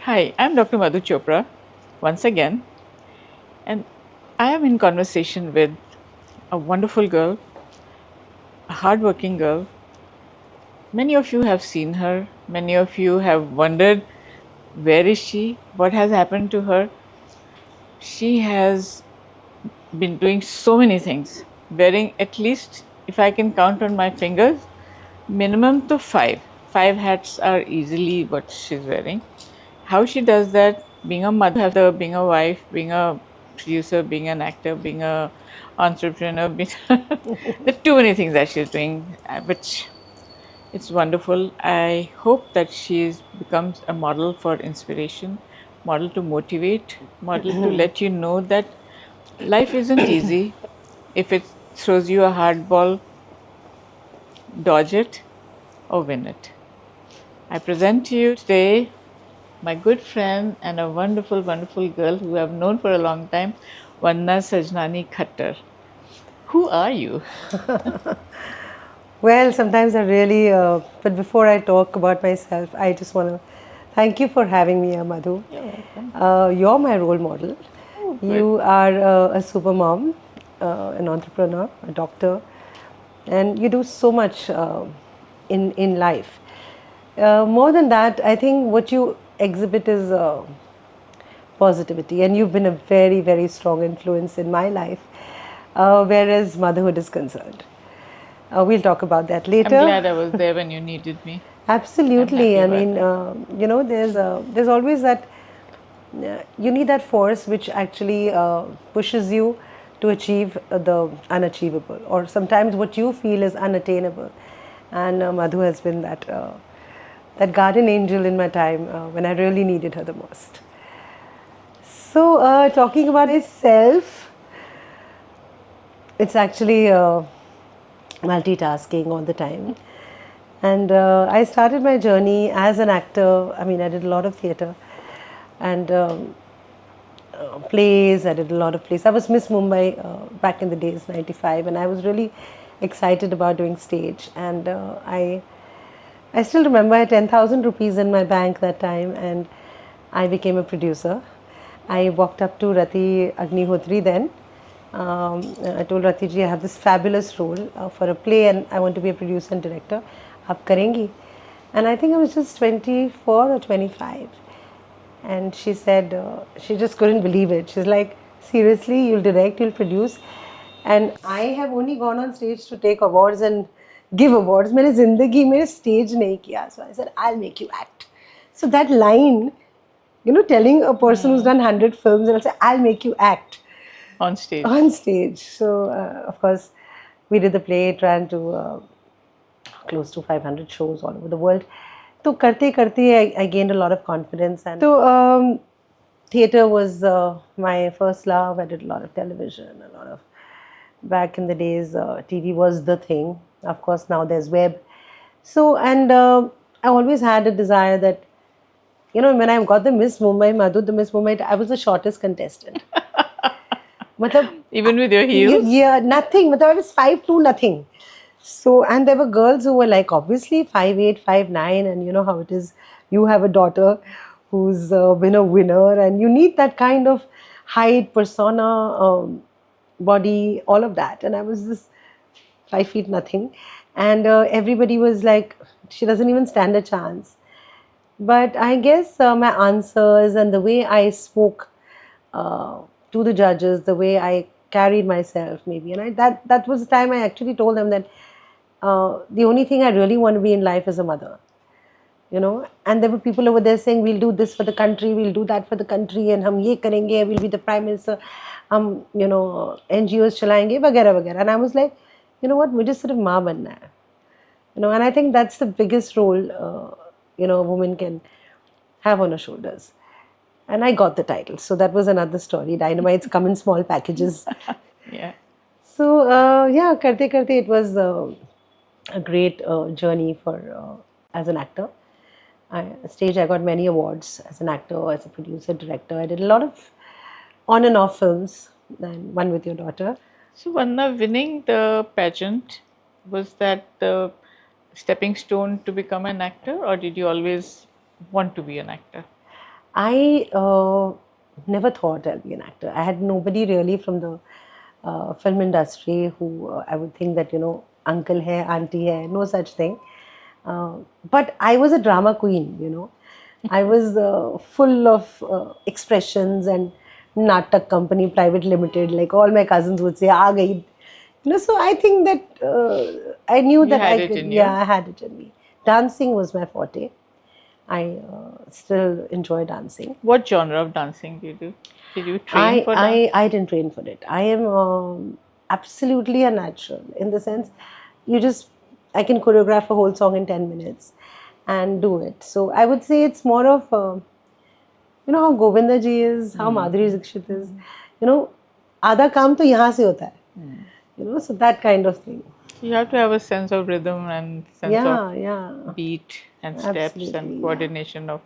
Hi, I'm Dr. Madhu Chopra once again, and I am in conversation with a wonderful girl, a hardworking girl. Many of you have seen her, many of you have wondered where is she, what has happened to her. She has been doing so many things, wearing at least, if I can count on my fingers, minimum to five. Five hats are easily what she's wearing. How she does that, being a mother, being a wife, being a producer, being an actor, being a entrepreneur, there are too many things that she's doing, which it's wonderful. I hope that she becomes a model for inspiration, model to motivate, model to let you know that life isn't easy. If it throws you a hard ball, dodge it or win it. I present to you today my good friend and a wonderful, wonderful girl who I've known for a long time, Vanna Sajnani Khattar. Who are you? Well, sometimes I really, but before I talk about myself, I just want to thank you for having me, Madhu. You're welcome. You're my role model. Oh, good. You are a super mom, an entrepreneur, a doctor, and you do so much in life. More than that, I think what you exhibit is positivity, and you've been a very, very strong influence in my life, whereas motherhood is concerned. We'll talk about that I'm later. glad I was there when you needed me. I'm Absolutely. happy I about mean, that. there's always that you need that force which actually pushes you to achieve the unachievable, or sometimes what you feel is unattainable. And Madhu has been that guardian angel in my time when I really needed her the most. So, talking about myself, it's actually multitasking all the time. And I started my journey as an actor. I mean, I did a lot of theatre and plays. I did a lot of plays. I was Miss Mumbai back in the days, 95, and I was really excited about doing stage. And I still remember I had 10,000 rupees in my bank that time, and I became a producer. I walked up to Rati Agnihotri then. I told Rati ji, I have this fabulous role for a play, and I want to be a producer and director. Aap karengi? And I think I was just 24 or 25. And she said, she just couldn't believe it. She's like, seriously, you'll direct, you'll produce. And I have only gone on stage to take awards and give awards. मैंने जिंदगी में stage नहीं किया. So I said, I'll make you act. So that line, telling a person who's done 100 films, and I'll say, I'll make you act On stage. on stage. So, of course, we did the play, trying to close to 500 shows all over the world. So, karte karte, I gained a lot of confidence. And so, theatre was my first love. I did a lot of television, a lot of back in the days, TV was the thing. Of course, now there's web. So, and I always had a desire that, when I got the Miss Mumbai, Madhu, the Miss Mumbai, I was the shortest contestant. मतलब Even with your heels? yeah, nothing. मतलब I was 5'2", nothing. So, and there were girls who were like obviously 5'8", 5'9", and you know how it is. You have a daughter who's been a winner, and you need that kind of height, persona, body, all of that. And I was this 5 feet nothing, and everybody was like, she doesn't even stand a chance. But I guess my answers and the way I spoke uh, to the judges, the way I carried myself, maybe, and that was the time I actually told them that the only thing I really want to be in life is a mother. And there were people over there saying, we'll do this for the country, we'll do that for the country, and hum ye karenge, we'll be the prime minister, hum NGOs chalayenge, वगैरह वगैरह. And I was like, you know what, मुझे सिर्फ माँ बनना है. And I think that's the biggest role a woman can have on her shoulders. And I got the title. So that was another story. Dynamites come in small packages. Yeah. So yeah, karte karte, it was a great journey for as an actor. Stage, I got many awards as an actor, as a producer, director. I did a lot of on and off films, and one with your daughter. So, Vanna, winning the pageant, was that the stepping stone to become an actor, or did you always want to be an actor? I never thought I'll be an actor. I had nobody really from the film industry who I would think that, uncle hai, auntie hai, no such thing. But I was a drama queen, I was full of expressions and Natak Company Private Limited, like all my cousins would say, "Aa gayi." So I think that I knew You that had I it could, in yeah, you. I had it in me. Dancing was my forte. I still enjoy dancing. What genre of dancing do you do? Did you train for dance? I didn't train for it. I am absolutely a natural in the sense you just I can choreograph a whole song in 10 minutes and do it. So I would say it's more of how Govinda ji is, how Madhuri Dixit is. You know, आधा काम तो यहाँ से होता है. So that kind of thing. You have to have a sense of rhythm and sense of Yeah, yeah, beat and steps and absolutely, yeah. coordination of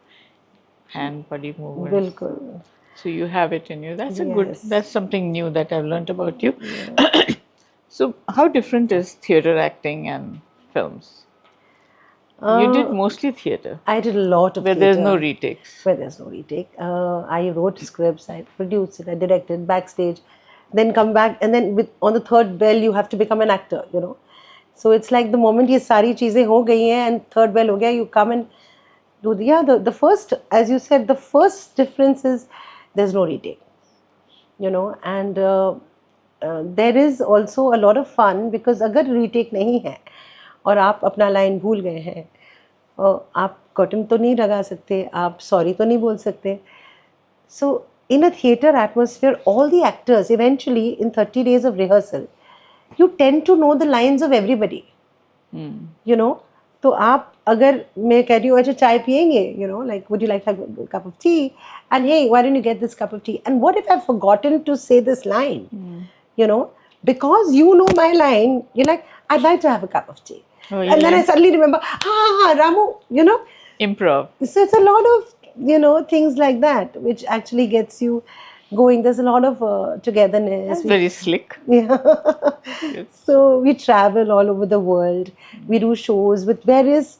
hand body movements. बिल्कुल. So you have it in you. That's a good, Yes. that's something new that I've learned about you. Yeah. So, how different is theater acting and films? You did Uh, mostly theater, I did a lot of where there's no theatre retakes. where there's no retake. I wrote scripts, I produced it, I directed backstage, then come back, and then on the third bell you have to become an actor. So it's like the moment ये सारी चीजें हो गई हैं and third bell हो गया, you come and do the first, as you said, the first difference is there's no retake, and there is also a lot of fun because अगर retake नहीं है और आप अपना लाइन भूल गए हैं, आप कर्टन तो नहीं लगा सकते, आप सॉरी तो नहीं बोल सकते. So in a theater atmosphere, all the actors eventually in 30 days of rehearsal, you tend to know the lines of everybody. You know, तो आप अगर मैं कह रही हूँ अच्छा चाय पियेंगे, like would you like a cup of tea, and hey, why don't you get this cup of tea, and what if I've forgotten to say this line, because you know my line, you're like, I'd like to have a cup of tea. Oh, And then I yeah. suddenly remember, Ramu. Improv. So it's a lot of things like that which actually gets you going. There's a lot of togetherness. That's very slick. Yeah. It's, So we travel all over the world. We do shows with various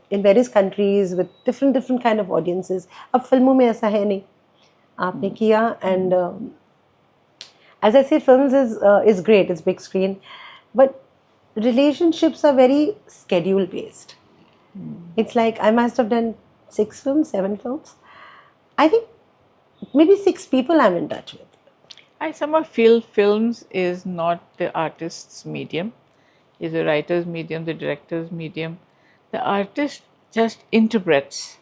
in various countries with different kind of audiences. अब फिल्मों में ऐसा है नहीं. आपने किया, and as I say, films is great. It's big screen, but relationships are very schedule based. It's like I must have done 6 films, 7 films. I think maybe 6 people I'm in touch with. I somehow feel films is not the artist's medium, is the writer's medium, the director's medium. The artist just interprets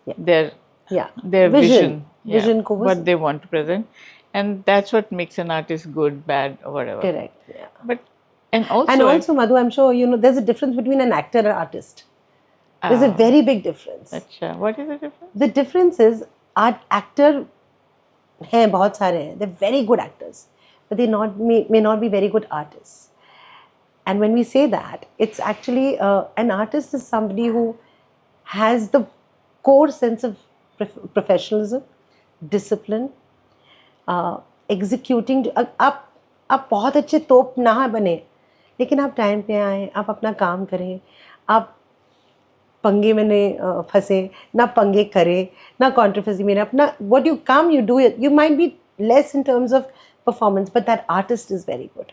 Yeah. their Yeah. their Vision. yeah, Vision ko what they want to present, and that's what makes an artist good, bad, or whatever. correct. Yeah. But and And also, also, Madhu, I'm sure there's a difference between an actor and an artist. There's a very big difference. Acha, what is the difference? The difference is actor हैं बहुत सारे हैं. They're very good actors, but they may not be very good artists. And when we say that, it's actually an artist is somebody who has the core sense of professionalism, discipline, executing. आप बहुत अच्छे तोप ना बने, लेकिन आप time पे आए, आप अपना काम करें, आप पंगे में नहीं फंसे, ना पंगे करें, ना controversy में अपना what you come you do it. You might be less in terms of performance, but that artist is very good.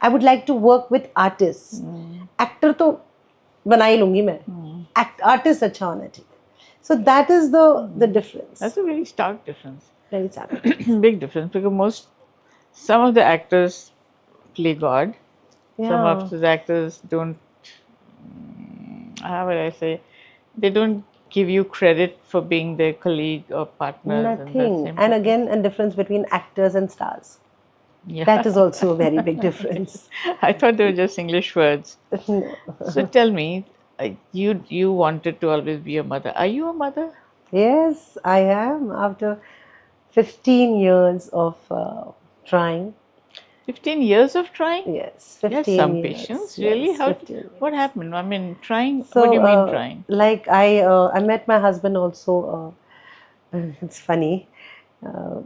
I would like to work with artists. Actor तो बना ही लूँगी मैं. Artist अच्छा होना चाहिए. So that is the difference. That's a very stark difference. Very sad. Big difference, because some of the actors play God. Some Yeah. of the actors don't. How would I say? They don't give you credit for being their colleague or partners. in the Nothing. same And profession. again, a difference between actors and stars. Yeah. That is also a very big difference. I thought they were just English words. No. So tell me, you wanted to always be a mother. Are you a mother? Yes, I am. After 15 years of trying. 15 years of trying? Yes, You had 15 some years. patience, really? Yes, How? 15 years. What happened? I mean, trying. So, what do you mean trying? like I met my husband also. It's funny. Uh,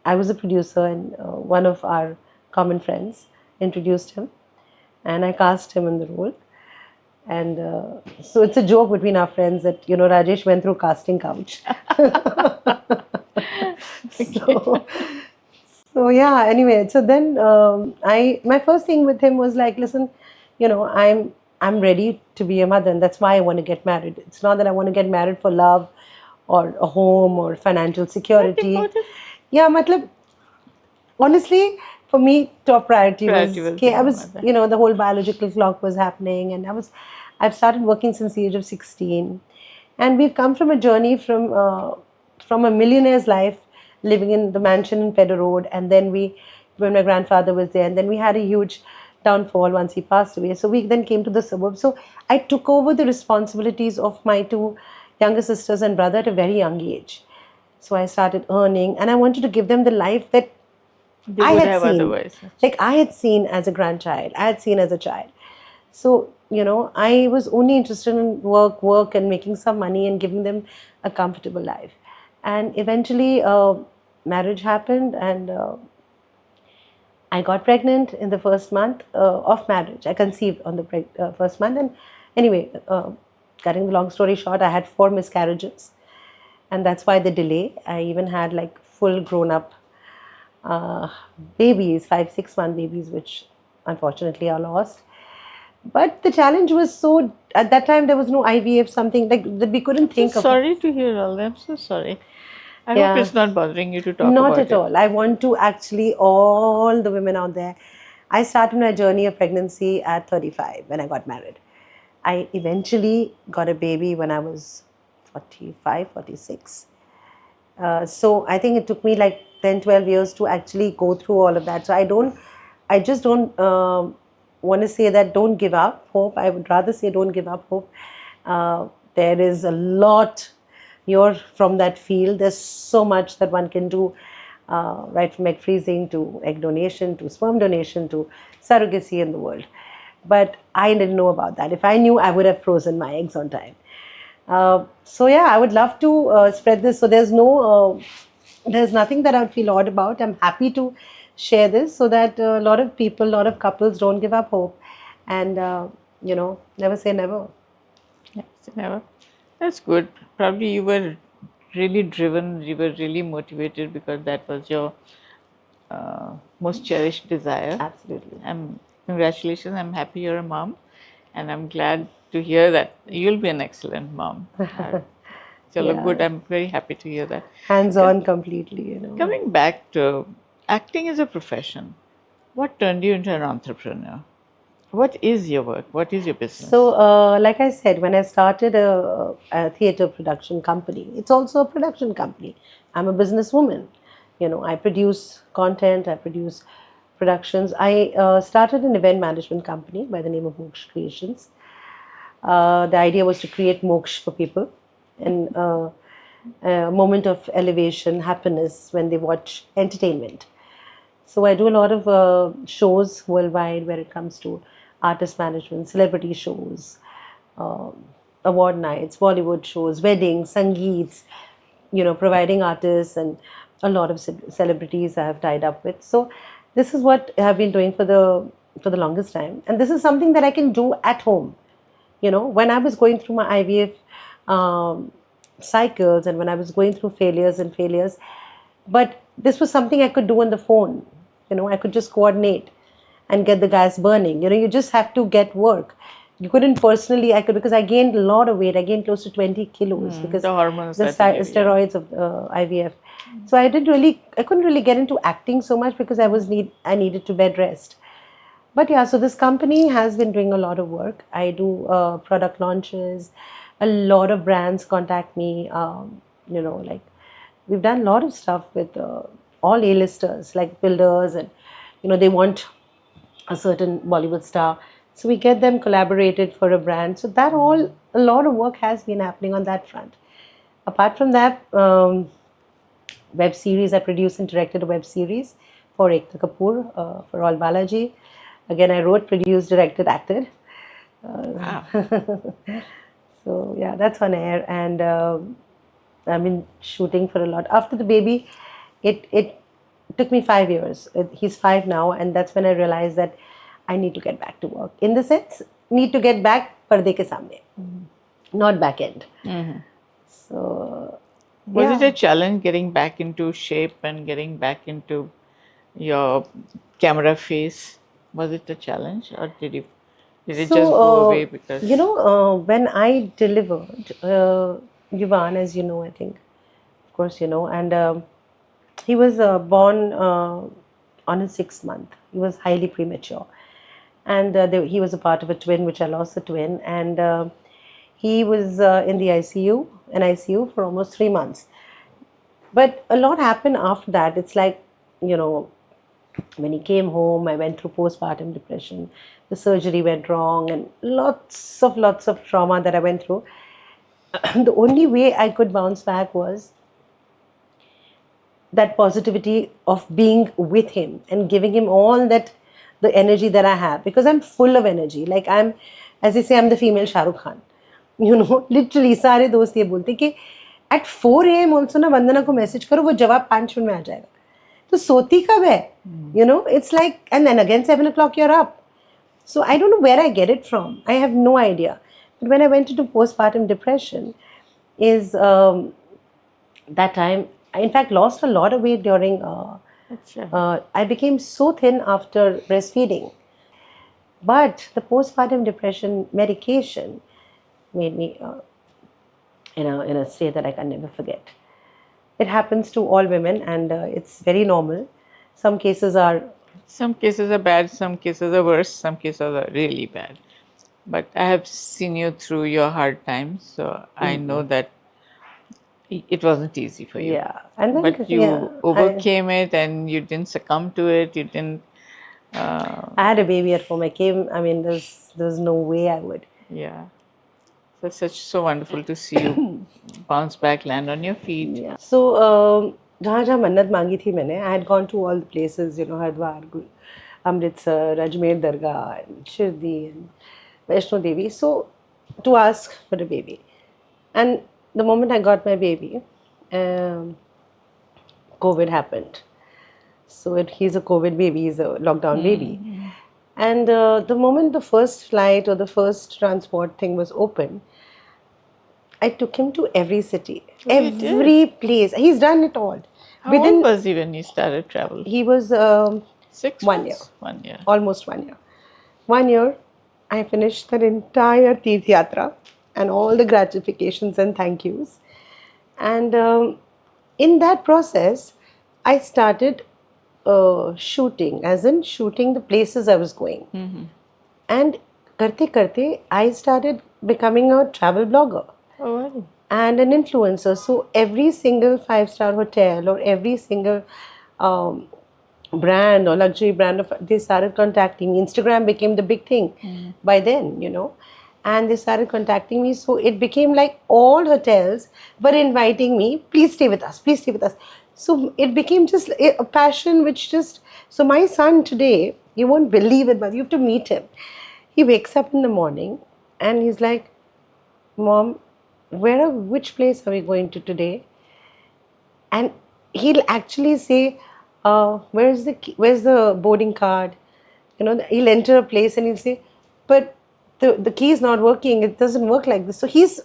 I was a producer, and one of our common friends introduced him, and I cast him in the role. And so it's a joke between our friends that, Rajesh went through casting couch. Okay. So, so yeah, anyway, so then my first thing with him was like, listen, I'm ready to be a mother, and that's why I want to get married. It's not that I want to get married for love or a home or financial Not security. important. Yeah, matlab, honestly, for me, top priority Priority was was okay. being I a was, mother. the whole biological clock was happening, and I've started working since the age of 16, and we've come from a journey from a millionaire's life, living in the mansion in Pedder Road, and then when my grandfather was there, and then we had a huge downfall once he passed away. So we then came to the suburbs. So I took over the responsibilities of my two younger sisters and brother at a very young age. So I started earning, and I wanted to give them the life that They I would had have seen, otherwise. like I had seen as a grandchild, I had seen as a child. So, I was only interested in work, and making some money and giving them a comfortable life. And eventually, marriage happened, and I got pregnant in the first month of marriage. I conceived on the first month. And anyway, cutting the long story short, I had four miscarriages, and that's why the delay. I even had like full grown up uh, babies, 5, 6 month babies, which unfortunately are lost. But the challenge was so, at that time there was no IVF, something like that we couldn't I'm so think of. sorry to hear all that. I'm so sorry. I hope Yeah, it's not bothering you to talk not about at it. all. I want to actually, all the women out there, I started my journey of pregnancy at 35 when I got married. I eventually got a baby when I was 45, 46. So I think it took me like 10, 12 years to actually go through all of that. So I just don't want to say that don't give up hope. I would rather say don't give up hope. There is a lot, you're from that field. There's so much that one can do, right from egg freezing to egg donation to sperm donation to surrogacy in the world. But I didn't know about that. If I knew, I would have frozen my eggs on time. So yeah, I would love to spread this. So there's nothing that I would feel odd about. I'm happy to share this so that a lot of people, a lot of couples don't give up hope, and never say never. Yes, never. That's good. Probably you were really driven, you were really motivated because that was your most cherished desire. Absolutely. Congratulations. I'm happy you're a mom, and I'm glad to hear that you'll be an excellent mom. Chalo, good. Yeah, I'm very happy to hear that. hands Co- on completely. Coming back to acting as a profession, what turned you into an entrepreneur? What is your work? What is your So, business? like I said, when I started a theater production company, it's also a production company. I'm a businesswoman. I produce content, I produce productions. I started an event management company by the name of Moksha Creations. The idea was to create moksha for people and a moment of elevation, happiness when they watch entertainment. So I do a lot of shows worldwide where it comes to artist management, celebrity shows, um, award nights, Bollywood shows, weddings, sangeets, providing artists and a lot of celebrities I have tied up with. So this is what I have been doing for the longest time, and this is something that I can do at home. When I was going through my IVF cycles, and when I was going through failures, but this was something I could do on the phone. I could just coordinate and get the gas burning. You just have to get work. You couldn't personally, I could, because I gained a lot of weight. I gained close to 20 kilos because The hormones the that in you, yeah. steroids of IVF. So I couldn't really get into acting so much because I needed to bed rest. But yeah, so this company has been doing a lot of work. I do product launches. A lot of brands contact me. Like we've done a lot of stuff with all A-listers, like builders, and they want a certain Bollywood star. So we get them collaborated for a brand. So that all a lot of work has been happening on that front. Apart from that, web series. I produced and directed a web series for Ekta Kapoor for All Balaji. Again, I wrote, produced, directed, acted. Wow. So yeah, that's on air, and I've been shooting for a lot. After the baby, it took me 5 years. He's 5 now, and that's when I realized that I need to get back to work. In the sense, need to get back पर्दे के सामने, not back end. Mhm. So Was it yeah. a challenge getting back into shape and getting back into your camera face? Was it a challenge, or did it So, just go away because? when I delivered Yuvan, as you know, I think, of course, you know, and he was born on his 6th month. He was highly premature. And he was a part of a twin, which I lost the twin. And he was in the ICU for almost 3 months. But a lot happened after that. It's like, you know, when he came home, I went through postpartum depression. The surgery went wrong, and lots of trauma that I went through. The only way I could bounce back was that positivity of being with him and giving him all that, the energy that I have, because I'm full of energy. Like, I'm, as they say, I'm the female Shah Rukh Khan. You know, literally सारे दोस्त ये बोलते कि at 4 a.m. also ना वंदना को message करो, वो जवाब 5 मिनट में आ जाएगा. तो सोती कब है? You know, it's like, and then again 7 o'clock you're up. So I don't know where I get it from. I have no idea. But when I went into postpartum depression, is that time I in fact lost a lot of weight during. Acha. I became so thin after breastfeeding. But the postpartum depression medication made me in a state that I can never forget. It happens to all women, and it's very normal. Some cases are. Some cases are bad, some cases are worse, some cases are really bad. But I have seen you through your hard times, so I know that it wasn't easy for you. Yeah, and then But yeah, you overcame it and you didn't succumb to it. You didn't. I had a baby at home. I came. I mean, there's no way I would. Yeah. So it's so wonderful to see you bounce back, land on your feet. Yeah. So जहाँ जहाँ मन्नत मांगी थी मैंने, I had gone to all the places, you know, Haridwar, Amritsar, Ajmer Dargah, and Shirdi, and Vaishno Devi. So to ask for a baby, and the moment I got my baby, COVID happened. So he's a COVID baby. He's a lockdown baby. And the moment the first flight or the first transport thing was open, I took him to every city, Oh, you did? every place. He's done it all. How old was he when you started travel? He was 6 1 months? year. 1 year. Almost 1 year. 1 year, I finished the entire Tirth Yatra and all the gratifications and thank yous. And in that process, I started shooting, as in shooting the places I was going. And karte karte, I started becoming a travel blogger Oh, wow. and an influencer. So every single 5-star hotel or every single brand or luxury brand, they started contacting me. Instagram became the big thing by then, you know, and they started contacting me. So it became like all hotels were inviting me, please stay with us, please stay with us. So it became just a passion which just. So my son today, you won't believe it, but you have to meet him. He wakes up in the morning and he's like, Mom, which place are we going to today? And he'll actually say, where's the boarding card? You know, he'll enter a place and he'll say, but the key is not working. It doesn't work like this. So he's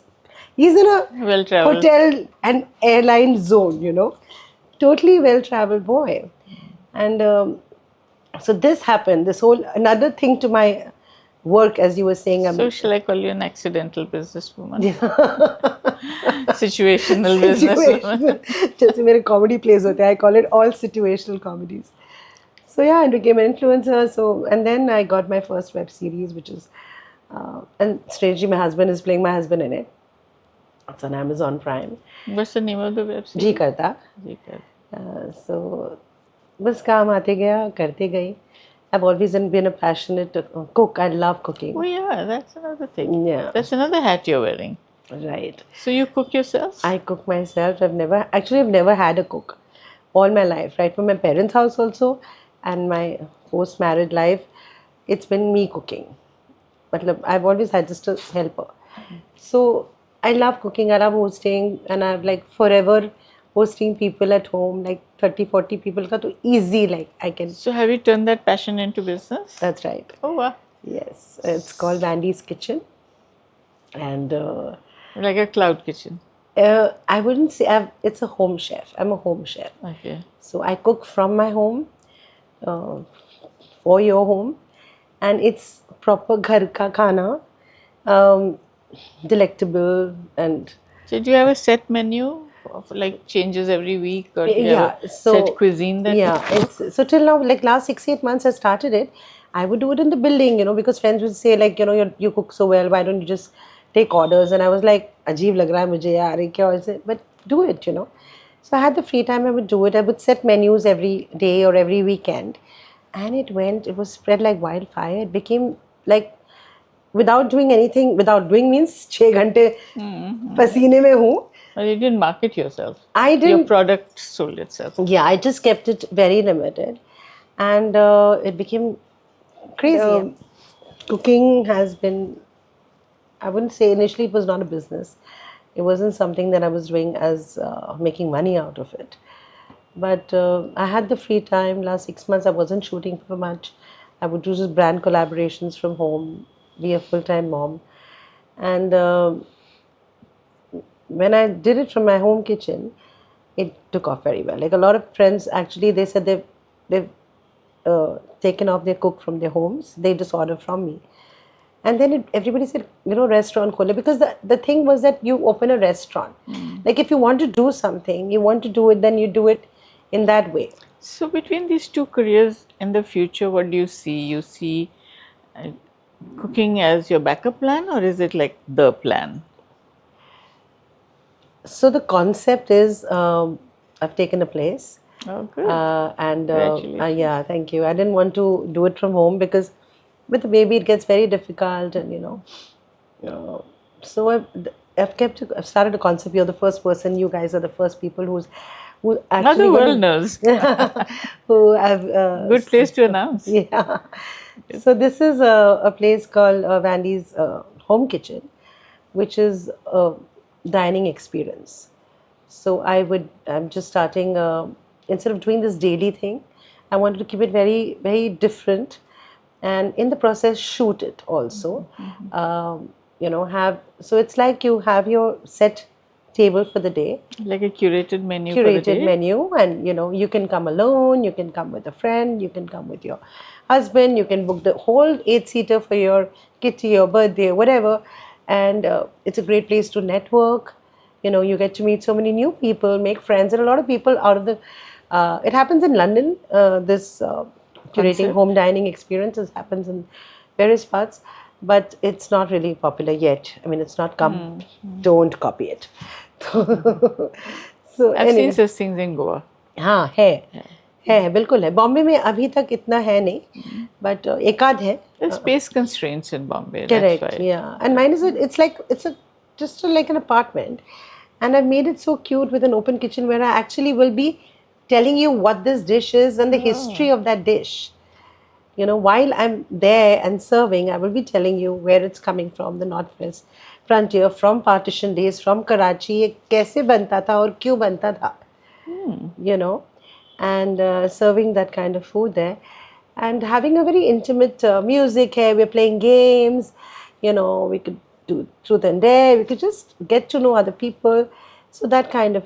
in a Well-traveled. hotel and airline zone, you know, totally well-traveled boy. And so this happened. This whole another thing to my work, as you were saying. So shall I call you an accidental businesswoman? Situational businesswoman. जैसे मेरे comedy plays होते हैं, I call it all situational comedies. So yeah, I became an influencer. So, and then I got my first web series, which is, and strangely, my husband is playing my husband in it. It's on Amazon Prime. What's the name of the web series? जी करता. जी करता. So, बस काम आते गया, करते गई. I've always been a passionate cook. I love cooking. Oh yeah, that's another thing. Yeah. That's another hat you're wearing. Right. So you cook yourself? I cook myself. I've never had a cook all my life, right? From my parents' house also and my post-married life, it's been me cooking. But I've always had just a helper. So I love cooking, I love hosting, and I've like forever hosting people at home, like 30, 40 people ka to easy, like I can. So have you turned that passion into business? That's right. Oh wow. Yes. It's called Vandy's Kitchen. and Like a cloud kitchen. I wouldn't say it's a home chef. I'm a home chef. Okay. So I cook from my home uh, for your home, and it's proper ghar ka khana, um, delectable and So do you have a set menu of like changes every week, or do you have a yeah. set So cuisine that you yeah, cook? it's so till now, like last 6 8 months I started it. I would do it in the building, because friends would say like, you cook so well. Why don't you just take orders? And I was like, अजीब लग रहा है मुझे यार ये क्या ऐसे, but do it. So I had the free time. I would do it. I would set menus every day or every weekend, and it was spread like wildfire. It became like without doing anything, without doing means 6 घंटे पसीने में हूँ. Well, you didn't market yourself. I Your didn't. product sold itself. Yeah, I just kept it very limited, and it became crazy. Cooking has been, I wouldn't say initially it was not a business. It wasn't something that I was doing as making money out of it. But I had the free time. Last 6 months, I wasn't shooting for much. I would do just brand collaborations from home, be a full time mom. And when I did it from my home kitchen, it took off very well. Like a lot of friends, actually, they said they've taken off their cook from their homes. They just order from me. And then everybody said, restaurant khole. Because the thing was that you open a restaurant. Like if you want to do something, you want to do it, then you do it in that way. So between these two careers in the future, what do you see? You see uh, cooking as your backup plan, or is it like the plan? So the concept is, I've taken a place. Oh, good. And Congratulations. yeah, thank you. I didn't want to do it from home because with the baby it gets very difficult, and so I've started a concept. You're the first person. You guys are the first people who Now actually the world knows. who have Good place to announce. yeah. So this is a place called Vandy's Home Kitchen, which is a dining experience. So I'm just starting, instead of doing this daily thing, I wanted to keep it very, very different, and in the process, shoot it also. So it's like you have your set table for the day, Like a curated menu for the curated day. menu, and you can come alone, you can come with a friend, you can come with your husband, you can book the whole 8-seater for your kitty or birthday, whatever. And it's a great place to network. You get to meet so many new people, make friends, and a lot of people out of the it happens in London. This curating Concept. home dining experiences happens in various parts, but it's not really popular yet. I mean, it's not come. Don't copy it. So I've seen anyway, such things in Goa. हाँ है बिल्कुल है. बॉम्बे में अभी तक इतना है नहीं, बट एकाध है. There's space constraints in Bombay. That's Correct, why. yeah. And mine is it's like it's a just like an apartment, and I've made it so cute with an open kitchen where I actually will be telling you what this dish is and the history of that dish. While I'm there and serving, I will be telling you where it's coming from, the Northwest frontier, from partition days, from Karachi, ये कैसे बनता था और क्यों बनता था, and serving that kind of food there, and having a very intimate music here. We're playing games, we could do truth and dare. We could just get to know other people. So that kind of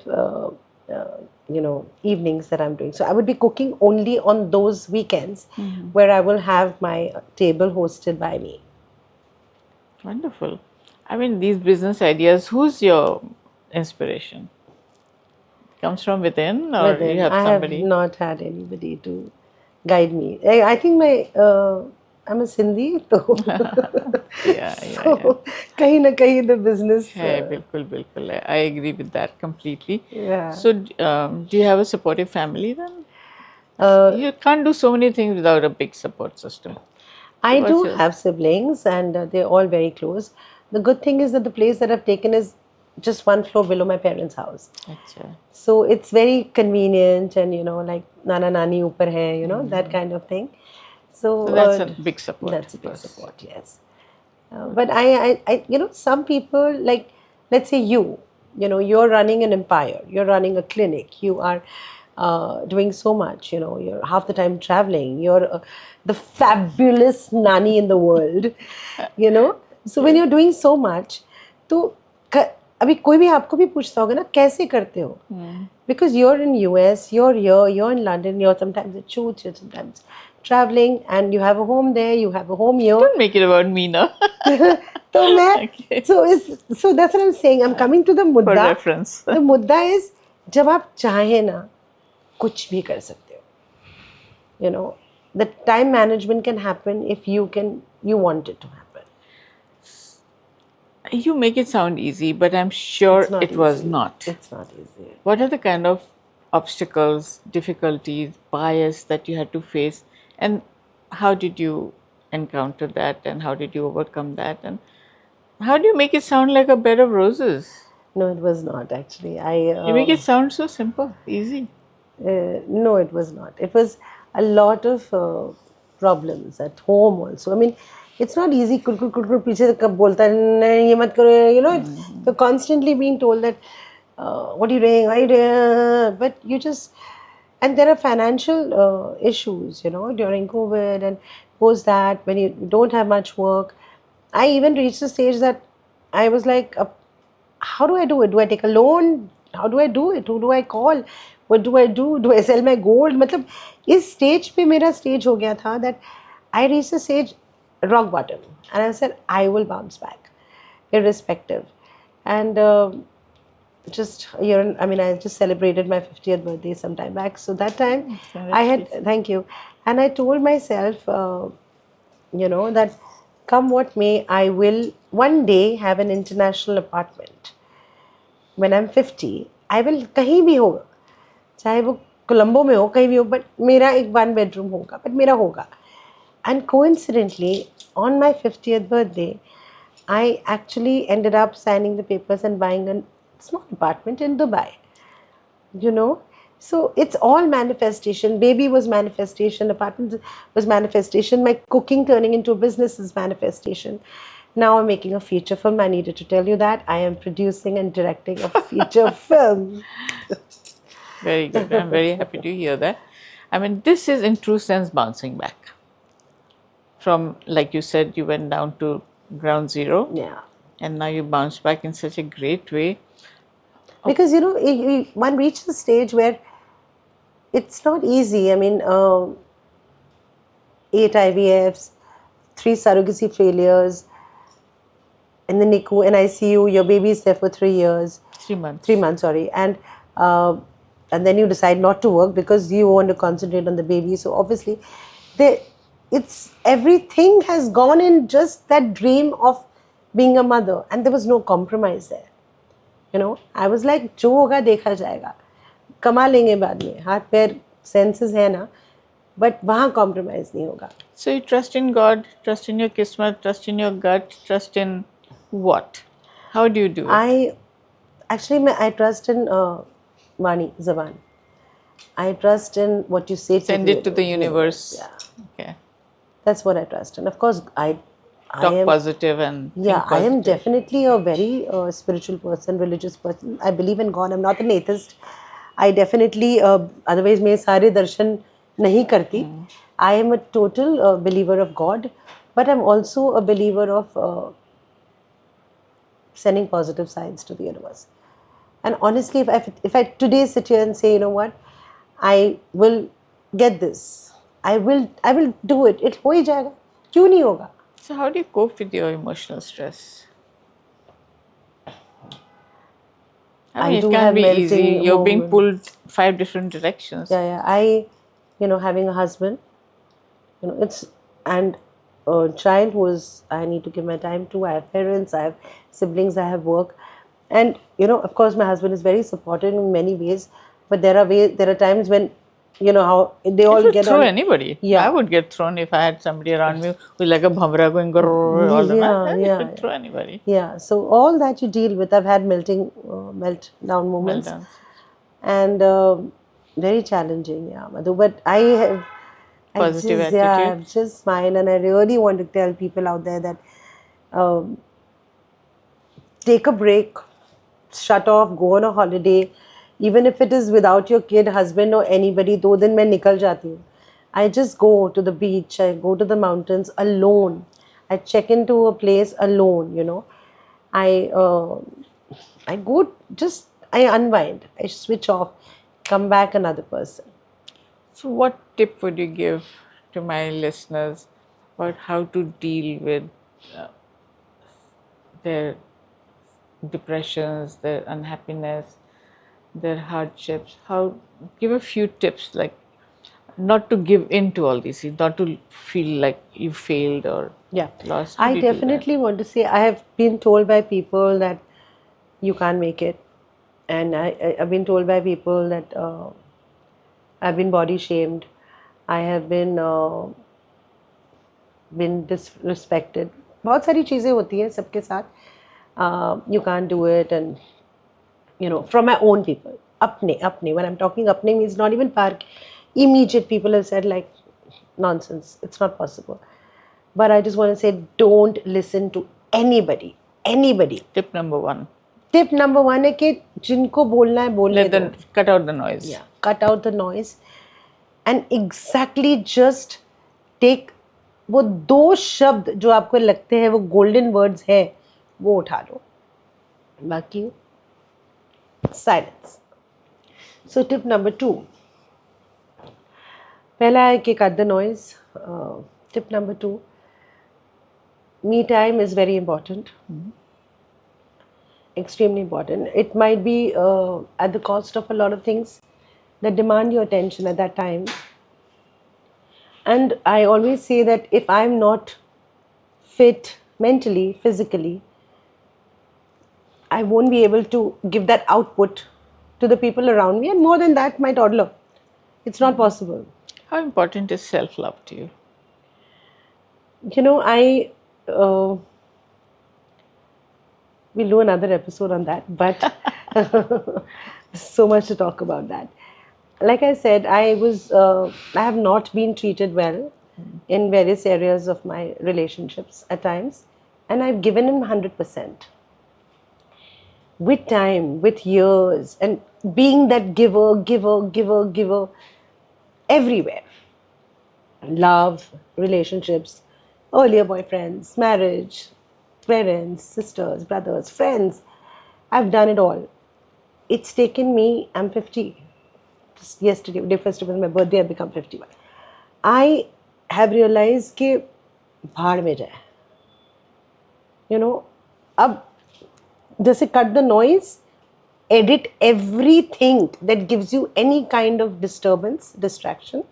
evenings that I'm doing. So I would be cooking only on those weekends where I will have my table hosted by me. Wonderful. I mean, these business ideas, who's your inspiration? Comes from within, or But then you have I have somebody? not had anybody to guide me. I think I'm a Sindhi, so Yeah. kahin na kahin the business. Hey, bilkul, bilkul. I agree with that completely. Yeah. So, do you have a supportive family then? Uh, You can't do so many things without a big support system. I What's do your- have siblings, and they're all very close. The good thing is that the place that I've taken is just one floor below my parents' house. Acha. So it's very convenient, and like Nana Nani upar hai, that kind of thing. So So that's a big support. that's a big plus. support, yes. But some people, like, let's say you're running an empire, you're running a clinic, you are doing so much, you're half the time traveling, you're the fabulous nanny in the world, So when you're doing so much, तो अभी कोई भी आपको भी पूछता होगा ना कैसे करते हो, because you're in US, you're here, you're in London, you're sometimes at shoots, you're sometimes traveling, and you have a home there, you have a home here. Don't make it about me now. तो मैं Okay. so that's what I'm saying. I'm coming to the For मुद्दा. reference. The मुद्दा is जब आप चाहें ना कुछ भी कर सकते हो. You know, the time management can happen if you want it to happen. You make it sound easy, but I'm sure It's not it was easy. not. It's not easy. What are the kind of obstacles, difficulties, bias that you had to face, and how did you encounter that, and how did you overcome that, and how do you make it sound like a bed of roses? No, it was not actually. You make it sound so simple, easy. No, it was not. It was a lot of problems at home also. I mean, it's not easy. कुर पीछे से कब बोलता है नहीं ये मत करो. You know, you're constantly being told that what are you doing? Why are you doing? But you just, and there are financial issues. You know, during COVID and post that when you don't have much work. I even reached a stage that I was like, how do I do it? Do I take a loan? How do I do it? Who do I call? What do I do? Do I sell my gold? मतलब इस stage पे मेरा stage हो गया था that I reached a stage rock bottom and I said I will bounce back irrespective. And just a year, I mean, I just celebrated my 50th birthday some time back. So that time I had, thank you. And I told myself, you know, that come what may, I will one day have an international apartment. When I'm 50, I will कहीं भी होगा, चाहे वो कोलंबो में हो कहीं भी हो, बट मेरा एक 1 bedroom होगा, बट मेरा होगा. And coincidentally, on my 50th birthday, I actually ended up signing the papers and buying a small apartment in Dubai. You know, so it's all manifestation. Baby was manifestation, apartment was manifestation, my cooking turning into a business is manifestation. Now I'm making a feature film. I needed to tell you that I am producing and directing a feature film. Very good. I'm very happy to hear that. I mean, this is in true sense bouncing back. From, like you said, you went down to ground zero, Yeah. and now you bounced back in such a great way. Because, you know, one reaches a stage where it's not easy. I mean, 8 IVFs, 3 surrogacy failures, in the NICU, in ICU, your baby is there for 3 years. 3 months. 3 months, sorry. And then you decide not to work because you want to concentrate on the baby. So obviously, it's everything has gone in just that dream of being a mother, and there was no compromise there. You know, I was like, जो होगा देखा जाएगा, कमा लेंगे बाद में, हाथ पैर senses है ना, but वहाँ compromise नहीं होगा. So you trust in God, trust in your kismet, trust in your gut, trust in what? How do you do it? I trust in Vani, Zaban. I trust in what you say. Send it to the universe. Yeah, Okay. that's what I trust. And of course, I Talk am positive and yeah, think I am positive. definitely a very spiritual person, religious person. I believe in God. I'm not an atheist. I definitely otherwise मैं सारे दर्शन नहीं करती. I am a total believer of God, but I'm also a believer of sending positive signs to the universe. And honestly, if I today sit here and say, you know what, I will get this, I will do it. It हो ही जाएगा. क्यों नहीं होगा? So how do you cope with your emotional stress? I mean, do it can have be easy. melting You're being moments. pulled 5 different directions. Yeah. You know, having a husband, you know, it's, and a child who I need to give my time to. I have parents, I have siblings, I have work. And, you know, of course, my husband is very supportive in many ways, but there are times when, you know, how they all It would get throw on. anybody. Yeah. I would get thrown if I had somebody around me who's like a bhamra going grrr all the time. It would throw anybody. Yeah, so all that you deal with, I've had meltdown moments. Meltdowns. And very challenging, yeah, Madhu. But Positive attitude. I've just smiled, and I really want to tell people out there that take a break, shut off, go on a holiday, even if it is without your kid, husband, or anybody. 2 दिन मैं निकल जाती हूँ. I just go to the beach, I go to the mountains alone. I check into a place alone, you know. I go, just I unwind, I switch off, come back another person. So, what tip would you give to my listeners about how to deal with their depressions, their unhappiness, their hardships? How, give a few tips, like not to give in to all these things, not to feel like you failed or Yeah, lost. How I do you do that? definitely want to say I have been told by people that you can't make it, and I've been told by people that I've been body shamed, I have been disrespected. बहुत सारी चीज़ें होती हैं सबके साथ. You can't do it, and from my own people. Apne. When I'm talking apne means not even park. Immediate people have said like, nonsense. It's not possible. But I just want to say, don't listen to anybody. Anybody. Tip number one, Tip number one है कि जिनको बोलना है बोलने let दो. them cut out the noise. Yeah. Cut out the noise. And exactly just take वो दो शब्द जो आपको लगते हैं वो गोल्डन वर्ड्स है, वो उठा लो. बाकी silence. So tip number 2. पहला है कि cut the noise. Tip number 2. Me time is very important. Extremely important. It might be at the cost of a lot of things that demand your attention at that time. And I always say that if I'm not fit mentally, physically, I won't be able to give that output to the people around me, and more than that, my toddler. It's not possible. How important is self love to you? I we'll do another episode on that, but so much to talk about that. Like I said, I have not been treated well in various areas of my relationships at times, and I've given him 100%. With time, with years, and being that giver, everywhere. Love, relationships, earlier boyfriends, marriage, parents, sisters, brothers, friends. I've done it all. It's taken me, I'm 50. Just yesterday, day first was my birthday, I've become 51. I have realized कि भाड़ में जाए. अब जैसे cut the noise, edit everything that gives you any kind of disturbance, distraction.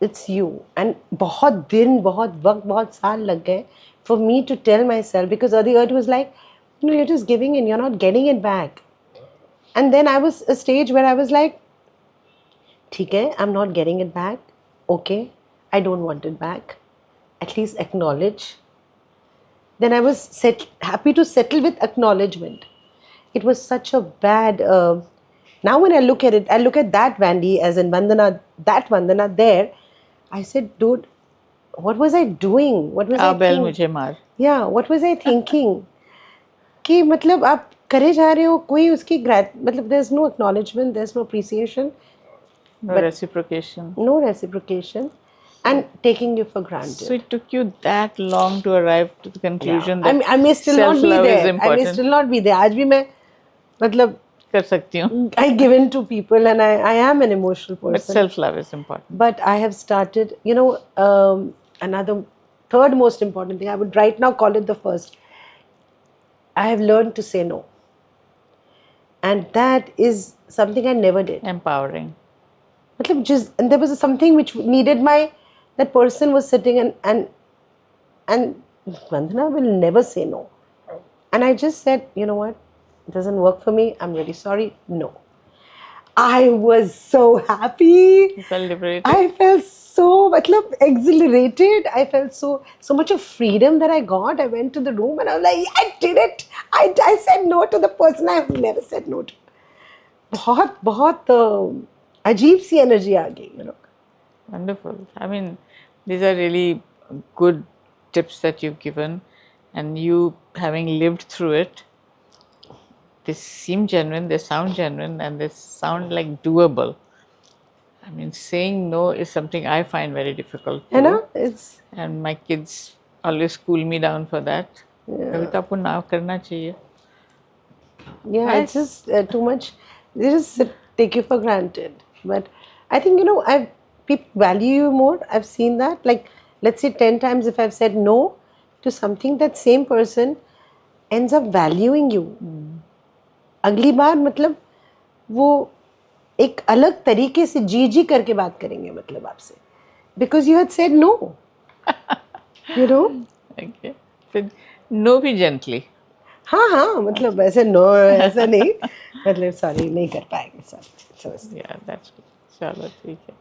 It's you. And बहुत दिन, बहुत वक्त, बहुत साल लग गए for me to tell myself, because earlier it was like, you're just giving in, you're not getting it back. And then I was a stage where I was like, ठीक है, I'm not getting it back. Okay, I don't want it back. At least acknowledge. Then I was happy to settle with acknowledgement. It was such a bad. Now when I look at it, I look at that Vandy as in Vandana, that Vandana there. I said, dude, what was I doing? What was I Abel thinking? मुझे मार. Yeah, what was I thinking? कि मतलब आप करे जा रहे हो, कोई उसकी मतलब there's no acknowledgement, there's no appreciation, No But- reciprocation. no reciprocation, and taking you for granted. So it took you that long to arrive to the conclusion that I may still not be self-love is there. I may important. still not be there. आज भी मैं मतलब कर सकती हूँ. I give in to people, and I am an emotional But person. self-love is important. But I have started, another third most important thing, I would right now call it the first. I have learned to say no. And that is something I never did. Empowering. And there was something which needed that person was sitting and Vandana will never say no. And I just said, you know what? It doesn't work for me. I'm really sorry. No. I was so happy. You felt liberated. I felt so exhilarated. I felt so much of freedom that I got. I went to the room and I was like, I did it. I said no to the person I have never said no to. बहुत अजीब सी energy आ गई. Wonderful. I mean, these are really good tips that you've given, and you having lived through it, they seem genuine, they sound genuine, and they sound like doable. I mean, saying no is something I find very difficult too. It's And my kids always cool me down for that. कभी तो आपको ना करना चाहिए. Yeah, it's Nice. just too much. They just take you for granted. But I think, I've people value you more. I've seen that. Like, let's say 10 times if I've said no to something, that same person ends up valuing you. अगली बार मतलब वो एक अलग तरीके से जी जी करके बात करेंगे मतलब आपसे. Because you had said no, you know. Okay. फिर no भी gently. हाँ हाँ मतलब ऐसे नो ऐसा नहीं मतलब सॉरी नहीं कर पाएंगे सर समझते. Yeah, that's good. चलो ठीक है.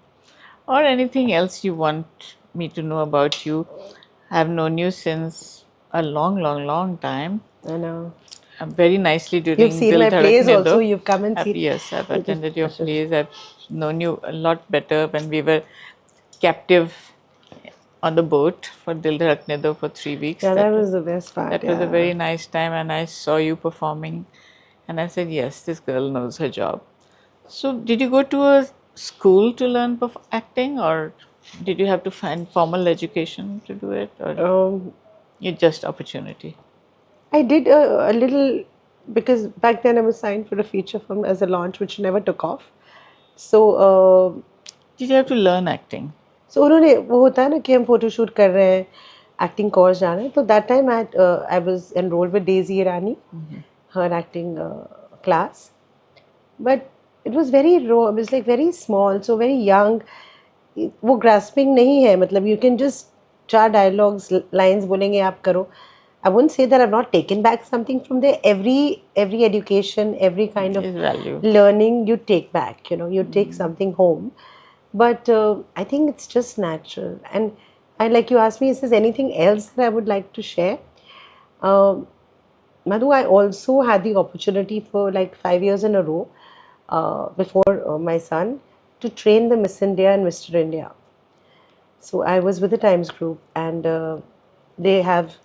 Or anything else you want me to know about you? I've known you since a long, long, long time. I know. Very nicely You've during seen Dil my plays Dhadakne Do. also. You've come and seen. Yes, I've It is- attended your अच्छा, plays. I've known you a lot better when we were captive on the boat for Dil Dhadakne Do for 3 weeks. yeah, that was the best part. That was a very nice time, and I saw you performing, and I said, yes, this girl knows her job. So, did you go to a school to learn acting, or did you have to find formal education to do it, or it just opportunity? I did a little because back then I was signed for a feature film as a launch, which never took off. So, Did you have to learn acting? so उन्होंने वो होता है ना कि हम photo shoot कर रहे हैं एक्टिंग कोर्स जा रहे हैं तो that time I was enrolled with Daisy Irani her acting class. But it was very raw. It was like very small, so very young. वो grasping नहीं है मतलब you can just चार dialogues lines बोलेंगे आप करो. I wouldn't say that I've not taken back something from there. Every education, every kind of Is value. learning you take back. You take something home. But I think it's just natural. And like you asked me, is there anything else that I would like to share? Um, Madhu, I also had the opportunity for like 5 years in a row before my son to train the Miss India and Mr. India. So I was with the Times Group, and they have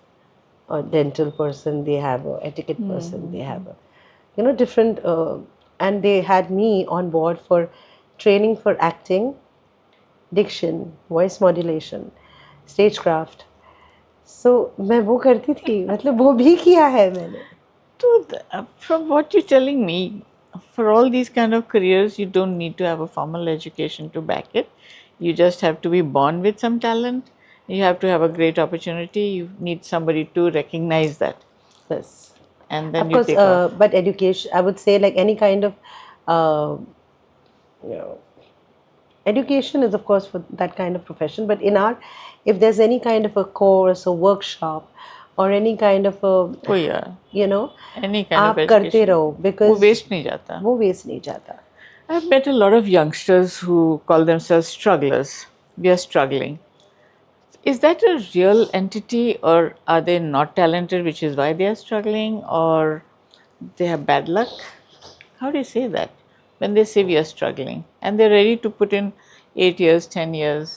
a dental person, they have a etiquette person, they have a different, and they had me on board for training for acting, diction, voice modulation, stagecraft. So मैं वो करती थी मतलब वो भी किया है मैंने. So, from what you're telling me, for all these kind of careers, you don't need to have a formal education to back it. You just have to be born with some talent. You have to have a great opportunity. You need somebody to recognize that, Yes. and then Of you course, take off. but education, I would say, like any kind of, you know, education is, of course, for that kind of profession. But in art, if there's any kind of a course or workshop or any kind of a, Oh yeah, you know, any kind of आप करते education. रहो वो because waste नहीं जाता. वो waste नहीं जाता. I've met a lot of youngsters who call themselves strugglers. We are struggling. Is that a real entity, or are they not talented, which is why they are struggling, or they have bad luck? How do you say that when they say we are struggling and they're ready to put in 8 years, 10 years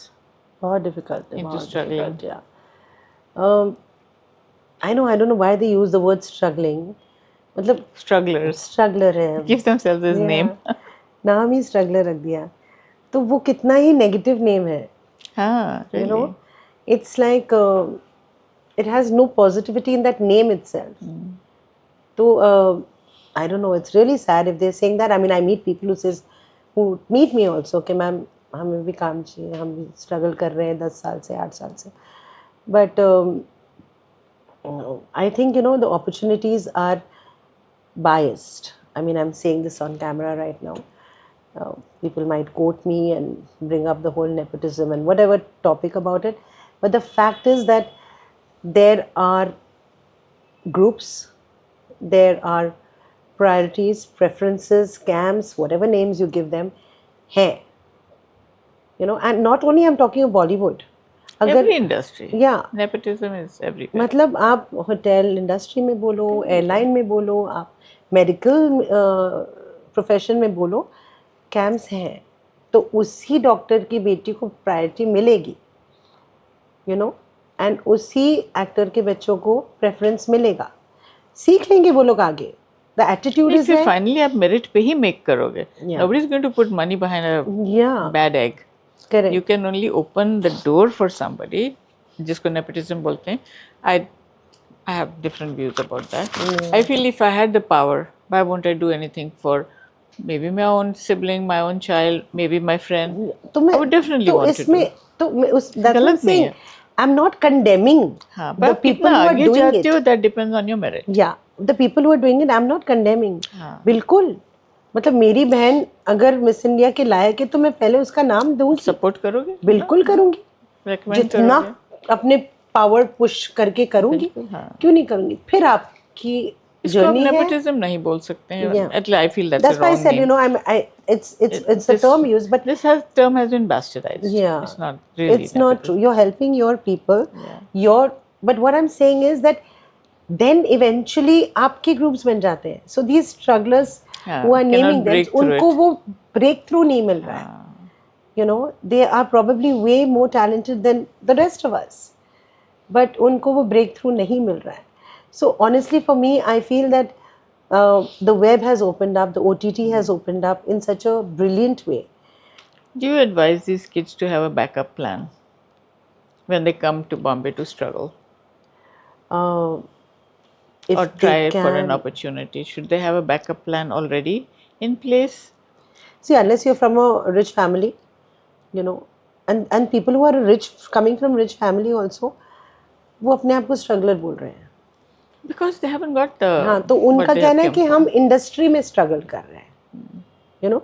बहुत difficult है, into बहुत struggling? difficult, yeah. Um, I don't know why they use the word struggling. मतलब Strugglers struggler है. give themselves this name. Yeah. नाम ही struggler रख दिया तो वो कितना ही नेगेटिव नेम है. Ah, You really? know, it's like it has no positivity in that name itself. So I don't know. It's really sad if they're saying that. I mean, I meet people who meet me also. कि ma'am हमें भी काम चाहिए, हम भी struggle कर रहे हैं 10 साल से 8 साल से. But I think the opportunities are biased. I mean, I'm saying this on camera right now. People might quote me and bring up the whole nepotism and whatever topic about it. But the fact is that there are groups, there are priorities, preferences, camps, whatever names you give them, hai. And not only I'm talking of Bollywood. Every industry. Yeah. Nepotism is everywhere. मतलब आप hotel industry में बोलो, airline में बोलो, आप medical profession में बोलो, camps हैं तो उसी डॉक्टर की बेटी को प्रायोरिटी मिलेगी, एंड उसी एक्टर के बच्चों को प्रेफरेंस मिलेगा. सीख लेंगे वो लोग आगे. द एटीट्यूड इज फिर फाइनली आप मेरिट पे ही मेक करोगे. Yeah. Nobody is going to put money behind a Yeah. bad egg. Correct. You can only open the door for somebody, जिसको nepotism बोलते हैं. I have different views about that. I feel if I had the power, why won't I do anything for maybe my own sibling, my own child, maybe my friend? तो I मैं would definitely तो want to do. इसमें तो मैं उस that's what I'm गलत नहीं saying. है. I'm not condemning हाँ, पर the आप कितना people who are आगे doing जाते it. हो, that depends on your merit. या the people who are doing it I am not condemning. हाँ. बिल्कुल. मतलब मेरी बहन अगर मिस इंडिया के लायक है तो मैं पहले उसका नाम दूंगी. सपोर्ट करोगे? बिल्कुल करूंगी. रेकमेंड जितना करोगे? अपने पावर पुश करके करूंगी. बिल्कुल, हाँ. क्यों नहीं करूंगी. फिर आपकी इसको आप जर्नी है. नेपोटिज्म नहीं बोल सकते हैं. Yeah. At least I feel that's That's a why I wrong said, name. it's the term used, but this term has been bastardized. yeah, It's not really it's not true. You're helping your people. Yeah. But what I'm saying is that then eventually आपके groups बन जाते हैं. So these strugglers हाँ, who are cannot naming them, break through उनको it. वो break through नहीं मिल रहा है. हाँ. You know, they are probably way more talented than the rest of us, but उनको वो breakthrough नहीं मिल रहा है. So honestly, for me, I feel that the web has opened up, the OTT has opened up in such a brilliant way. Do you advise these kids to have a backup plan when they come to Bombay to struggle? If Or they try for an can- opportunity? Should they have a backup plan already in place? See, unless you're from a rich family, you know, and people who are rich, coming from rich family also, वो अपने आप को struggler बोल रहे हैं. Because they haven't got the. हाँ, तो what उनका they have कहना है come कि from. हम इंडस्ट्री में स्ट्रगल कर रहे हैं. यू नो,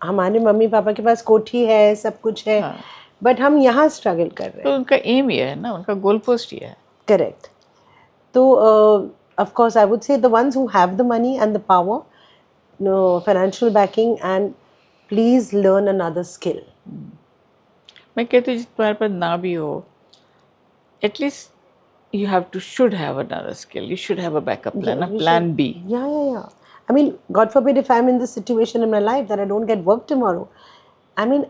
हमारे मम्मी पापा के पास कोठी है, सब कुछ है, हाँ. बट हम यहाँ स्ट्रगल कर रहे तो हैं. उनका एम ये है ना, उनका गोल पोस्ट ये है. करेक्ट. तो of course I would say the ones who have the money and the power, no financial backing, and please learn another skill. मैं कहती हूँ तुम्हारे पास ना भी हो, at least you have to should have another skill. You should have a backup plan, Yeah, a you plan should- B. Yeah. I mean, God forbid if I'm in this situation in my life that I don't get work tomorrow. I mean,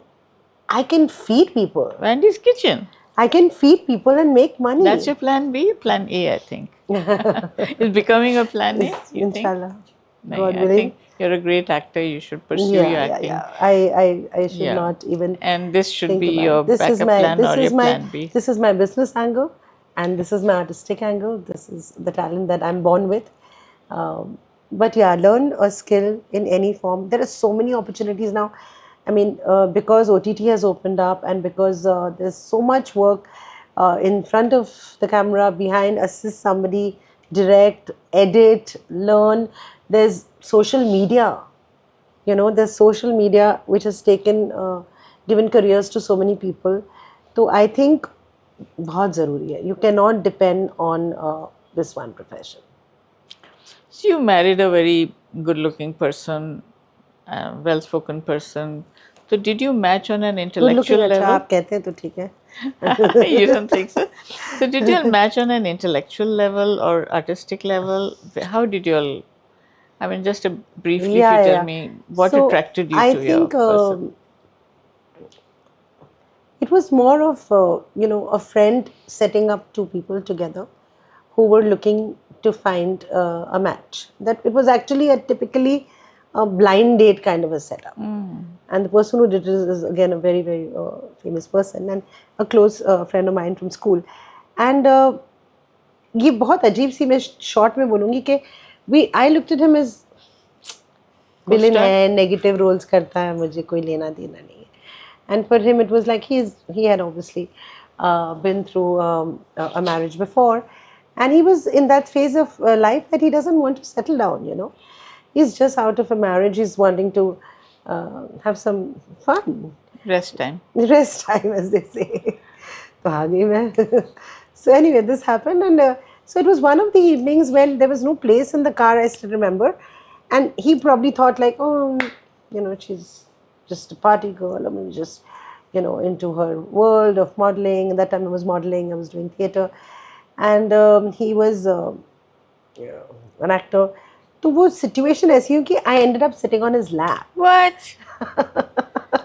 I can feed people. Randy's kitchen. I can feed people and make money. That's your plan B. Plan A, I think. It's becoming a plan A. You think? Inshallah. No, God I willing. think you're a great actor. You should pursue your acting. I should Yeah. not even And this should think be about your it. This is backup my plan or your plan B. this is my business angle, and this is my artistic angle. This is the talent that I'm born with. But yeah, learn a skill in any form. There are so many opportunities now. I mean, because OTT has opened up, and because there's so much work in front of the camera, behind, assist somebody, direct, edit, learn. There's social media. You know, there's social media which has given careers to so many people. So I think बहुत ज़रूरी है. You cannot depend on this one profession. So you married a very good-looking person, well-spoken person. So did you match on an Good intellectual looking, अच्छा level? आप कहते हैं तो ठीक है. You don't think so? So did you all match on an intellectual level or artistic level? How did you all? I mean, just briefly, if you tell me what So, attracted you I to your think person. it was more of a friend setting up two people together who were looking to find a match. That it was actually typically a blind date kind of a setup. And the person who did it is again a very very famous person and a close friend of mine from school. And ये बहुत अजीब सी मैं short में बोलूँगी कि I looked at him as villain है, negative roles करता है, मुझे कोई लेना देना नहीं है. And for him it was like he had obviously been through a marriage before, and he was in that phase of life that he doesn't want to settle down, you know. He's just out of a marriage, he's wanting to have some fun. Rest time. Rest time, as they say. तो आ गई मैं. So anyway, this happened, and so it was one of the evenings when there was no place in the car, I still remember. And he probably thought like, oh, she's just a party girl, or maybe just, into her world of modeling. At that time I was modeling, I was doing theatre. And he was an actor. So वो situation ऐसी हुई कि I ended up sitting on his lap. What?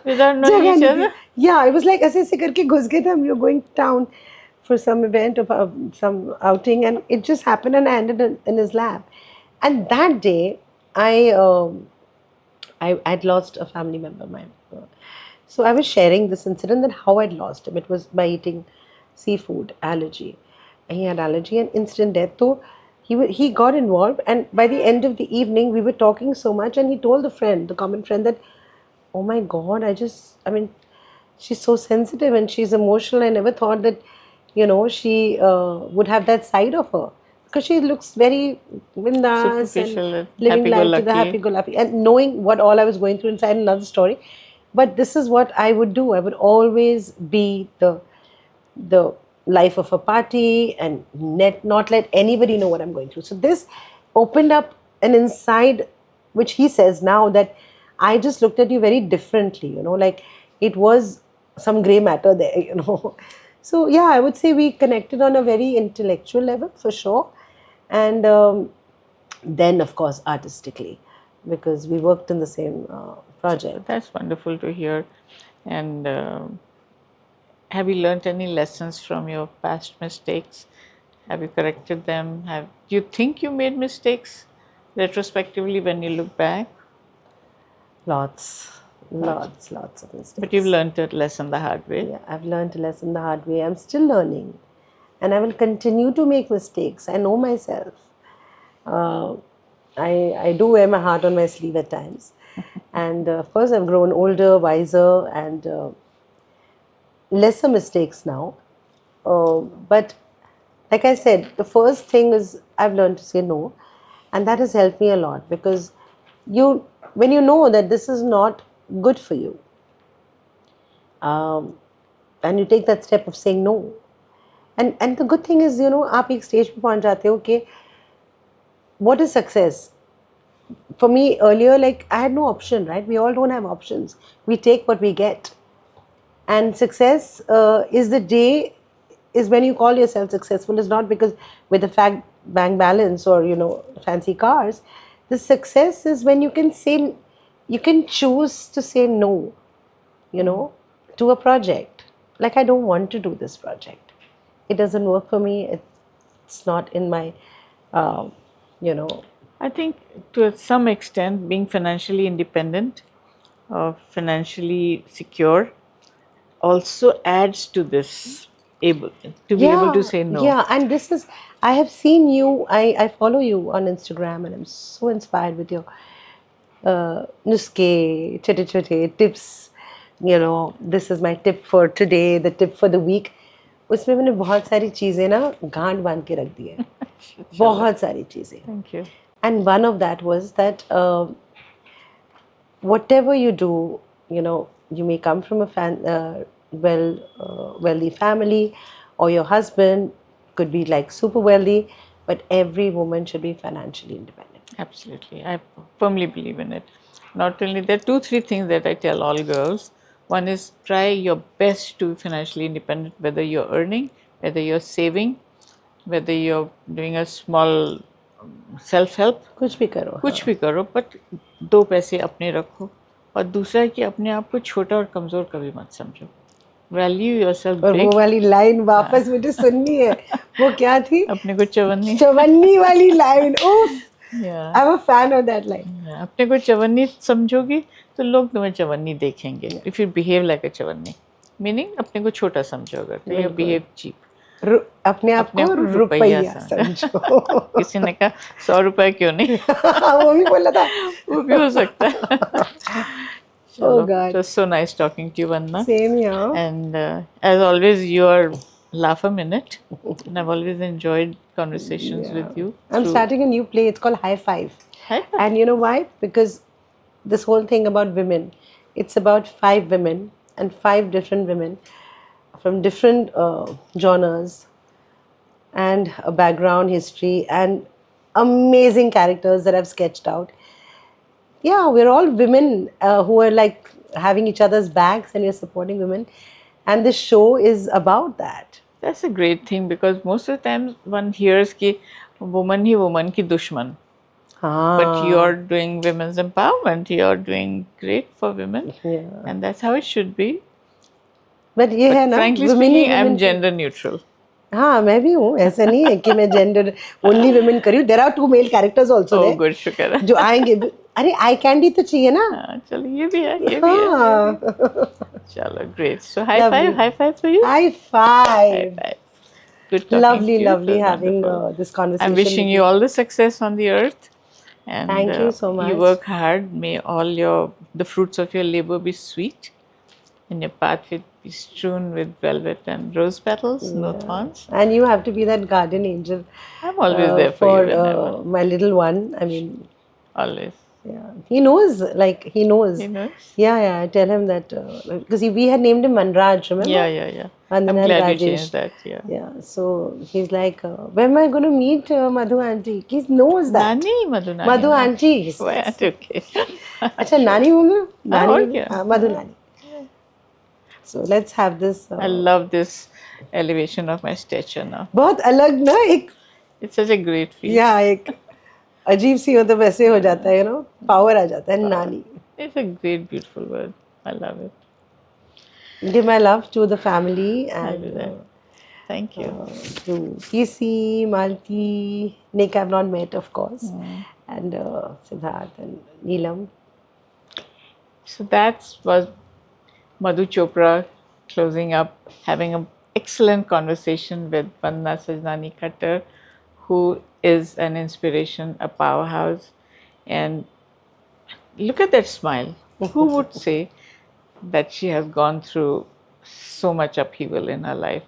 Without knowing each other? Yeah, it was like ऐसे ऐसे करके घुस गए थे हम. We were going down for some event of some outing, and it just happened, and I ended in his lap. And that day, I'd lost a family member. So I was sharing this incident that how I'd lost him. It was by eating seafood allergy. he had allergy and instant death. So he got involved, and by the end of the evening, we were talking so much, and he told the friend, the common friend, that, oh my God, I mean, she's so sensitive and she's emotional. I never thought that, she would have that side of her, because she looks very bindas and Superficial and living life to the happy-go-lucky. happy-go-lucky, and knowing what all I was going through inside, another story. But this is what I would do. I would always be the life of a party and not let anybody know what I'm going through. So this opened up an inside, which he says now that I just looked at you very differently, like it was some gray matter there. So yeah, I would say we connected on a very intellectual level for sure. And then, of course, artistically, because we worked in the same project. That's wonderful to hear. And have you learned any lessons from your past mistakes? Have you corrected them? Do you think you made mistakes retrospectively when you look back? Lots of mistakes. But you've learned a lesson the hard way. Yeah, I've learned a lesson the hard way. I'm still learning, and I will continue to make mistakes. I know myself. Uh, I do wear my heart on my sleeve at times, and of course, I've grown older, wiser, and lesser mistakes now. But like I said, the first thing is I've learned to say no, and that has helped me a lot, because when you know that this is not good for you, um, and you take that step of saying no, and the good thing is, आप एक stage पे पहुंच जाते हो कि what is success? For me earlier, like I had no option, right? We all don't have options. We take what we get, and success is when you call yourself successful. Is not because with a fact bank balance or fancy cars. The success is when you can choose to say no, to a project. Like, I don't want to do this project. It doesn't work for me. It's not in my, uh, you know, I think to some extent, being financially independent or financially secure also adds to this able to be able to say no. Yeah, and this is, I have seen you, I follow you on Instagram, and I'm so inspired with your nuske, chote chote tips. This is my tip for today, the tip for the week. उसमें मैंने बहुत सारी चीज़ें ना गांठ बांध के रख दी है, बहुत सारी चीज़ें. Thank you. And one of that was that whatever you do, you may come from a wealthy family, or your husband could be like super wealthy, but every woman should be financially independent. Absolutely. I firmly believe in it. Not only there are 2-3 things that I tell all girls. One is try your best to be financially independent, whether you're earning, whether you're saving, whether you're doing a small self-help. कुछ भी करो. कुछ भी करो, but 2 पैसे अपने रखो. और दूसरा है कि अपने आप को छोटा और कमज़ोर कभी मत समझो. वैल्यू योरसेल्फ और बिग. वो वाली लाइन वापस मुझे सुननी है. वो क्या थी? अपने को चवन्नी. चवन्नी वाली line. Oh, Yeah. I'm a fan of that line. Yeah. अपने को चवन्नी समझोगी तो लोग तुम्हें चवन्नी देखेंगे. If you behave like a Chavanni, meaning अपने को छोटा समझो अगर तो you behave cheap. अपने आप को रुपया समझो. किसी ने कहा 100 रुपए क्यों नहीं? वो भी बोला था. वो भी हो सकता है. Oh God. It was so nice talking to you, Vandana. Same here. And as always, you are laugh a minute, and I've always enjoyed conversations with you. I'm starting a new play. It's called High Five. High Five. And you know why? Because this whole thing about women, it's about 5 women and 5 different women from different genres and a background history and amazing characters that I've sketched out. Yeah, we're all women who are like having each other's backs, and we're supporting women. And this show is about that. That's a great thing, because most of the times one hears कि woman ही woman की दुश्मन. But you're doing women's empowerment. You're doing great for women, and that's how it should be. But ये है ना, frankly speaking, I'm gender neutral. हाँ, मैं भी हूँ. ऐसा नहीं है कि मैं gender only women करी हूँ. There are 2 male characters also there. Oh, good, शुक्र है. जो आएंगे. अरे eye candy तो चाहिए ना. हाँ, चलो ये भी है, ये भी है. चलो, great. So high five for you. High five. High five. good talking Lovely, to you. It lovely was having wonderful. this I'm conversation wishing with you you. all the success on the earth, and Thank you so you much. work hard. May all the fruits of your labor be sweet, and your path will be strewn with velvet and rose petals, no Yeah. thorns. And you have to be that guardian angel I'm always there for you for whenever, my little one. I mean, always. yeah, he knows, like, he knows. You know? Yeah, yeah, I tell him that because we had named him Manraj, Yeah, remember? yeah, yeah. I'm Vandan and glad you Rajesh. changed that. Yeah. Yeah, so he's like, when am I going to meet Madhu auntie? He knows that. Nani, Madhu Nani. Madhu Huh? auntie, he Well, says. okay. Acha, Sure. Nani home? हाँ, Nani और home? क्या? Madhu हाँ. Nani. So let's have this. I love this elevation of my stature now. बहुत अलग ना एक It's such a great feat. या एक अजीब सी मतलब वैसे हो जाता है पावर आ जाता है नानी. It's a great, beautiful word. I love it. Give my love to the family I'll do and that. Thank you. to PC, Malti, Nick I've not met of course, and Siddharth and Neelam. So that was Madhu Chopra closing up, having an excellent conversation with Vandana Sajnani Khattar, who is an inspiration, a powerhouse. And look at that smile. Who would say that she has gone through so much upheaval in her life?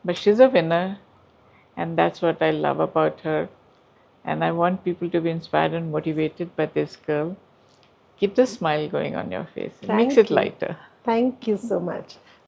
But she's a winner, and that's what I love about her. And I want people to be inspired and motivated by this girl. Keep the smile going on your face. It makes Thank it you. lighter. Thank you so much.